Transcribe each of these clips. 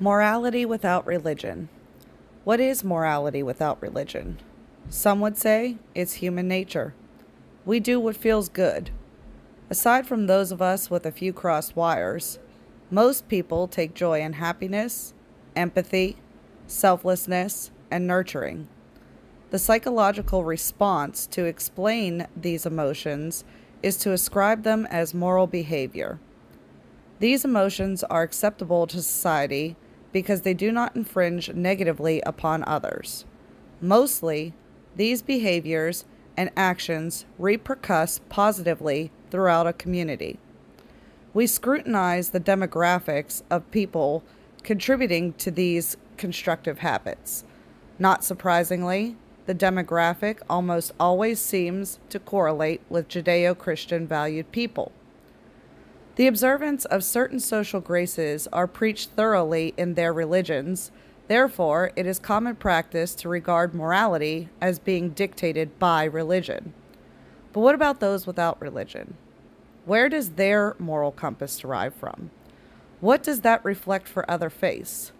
Morality without religion. What is morality without religion? Some would say it's human nature. We do what feels good. Aside from those of us with a few crossed wires, most people take joy in happiness, empathy, selflessness, and nurturing. The psychological response to explain these emotions is to ascribe them as moral behavior. These emotions are acceptable to society because they do not infringe negatively upon others. Mostly, these behaviors and actions repercuss positively throughout a community. We scrutinize the demographics of people contributing to these constructive habits. Not surprisingly, the demographic almost always seems to correlate with Judeo-Christian valued people. The observance of certain social graces are preached thoroughly in their religions. Therefore, it is common practice to regard morality as being dictated by religion. But what about those without religion? Where does their moral compass derive from? What does that reflect for other faiths?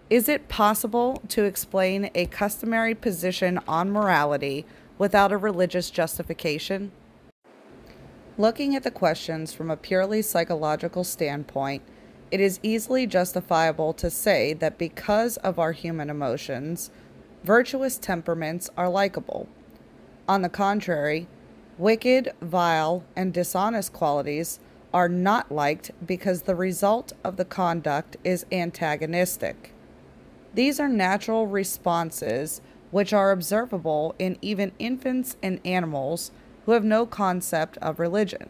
Is it possible to explain a customary position on morality without a religious justification? Looking at the questions from a purely psychological standpoint, it is easily justifiable to say that because of our human emotions, virtuous temperaments are likable. On the contrary, wicked, vile, and dishonest qualities are not liked because the result of the conduct is antagonistic. These are natural responses which are observable in even infants and animals who have no concept of religion.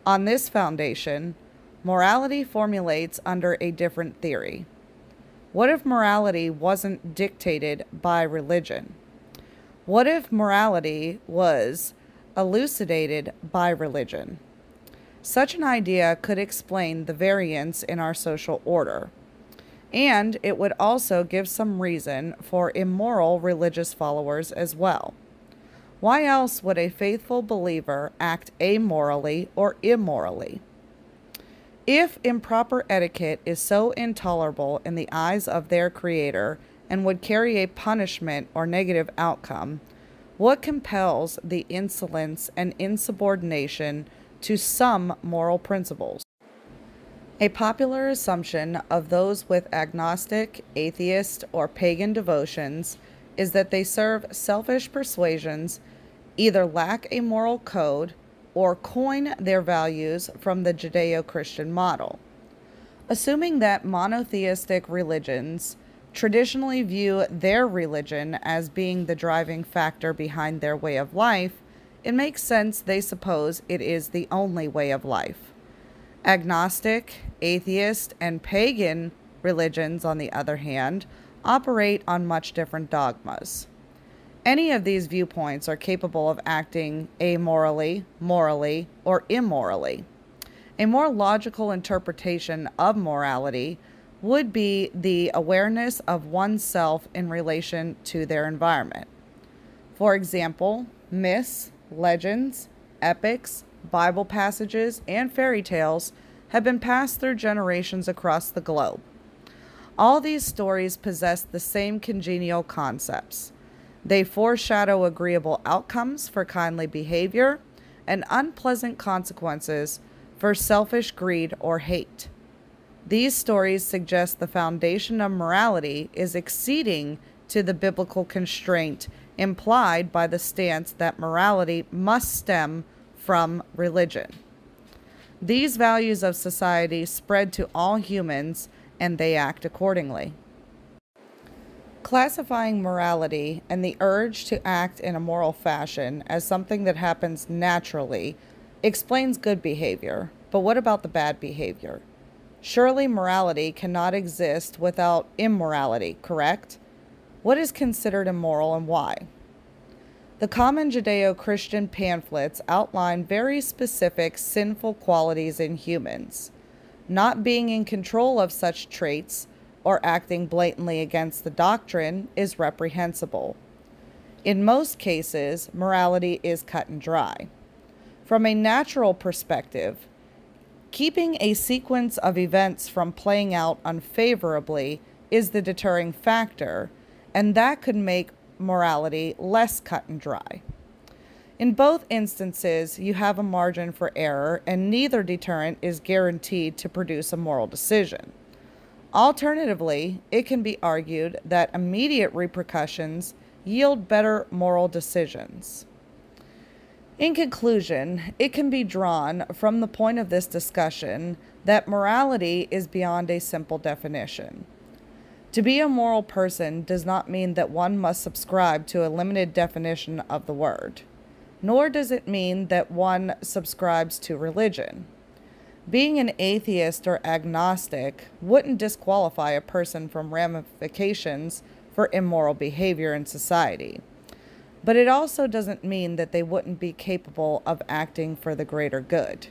On this foundation, morality formulates under a different theory. What if morality wasn't dictated by religion? What if morality was elucidated by religion? Such an idea could explain the variance in our social order, and it would also give some reason for immoral religious followers as well. Why else would a faithful believer act amorally or immorally? If improper etiquette is so intolerable in the eyes of their Creator and would carry a punishment or negative outcome, what compels the insolence and insubordination to some moral principles? A popular assumption of those with agnostic, atheist, or pagan devotions is that they serve selfish persuasions, either lack a moral code, or coin their values from the Judeo-Christian model. Assuming that monotheistic religions traditionally view their religion as being the driving factor behind their way of life, it makes sense they suppose it is the only way of life. Agnostic, atheist, and pagan religions, on the other hand, operate on much different dogmas. Any of these viewpoints are capable of acting amorally, morally, or immorally. A more logical interpretation of morality would be the awareness of oneself in relation to their environment. For example, myths, legends, epics, Bible passages, and fairy tales have been passed through generations across the globe. All these stories possess the same congenial concepts. They foreshadow agreeable outcomes for kindly behavior and unpleasant consequences for selfish greed or hate. These stories suggest the foundation of morality is acceding to the biblical constraint implied by the stance that morality must stem from religion. These values of society spread to all humans, and they act accordingly. Classifying morality and the urge to act in a moral fashion as something that happens naturally explains good behavior, but what about the bad behavior? Surely morality cannot exist without immorality, correct? What is considered immoral and why? The common Judeo-Christian pamphlets outline very specific sinful qualities in humans. Not being in control of such traits or acting blatantly against the doctrine is reprehensible. In most cases, morality is cut and dry. From a natural perspective, Keeping a sequence of events from playing out unfavorably is the deterring factor, and that could make morality less cut and dry. In both instances, you have a margin for error, and neither deterrent is guaranteed to produce a moral decision. Alternatively, it can be argued that immediate repercussions yield better moral decisions. In conclusion, it can be drawn from the point of this discussion that morality is beyond a simple definition. To be a moral person does not mean that one must subscribe to a limited definition of the word, nor does it mean that one subscribes to religion. Being an atheist or agnostic wouldn't disqualify a person from ramifications for immoral behavior in society. But it also doesn't mean that they wouldn't be capable of acting for the greater good.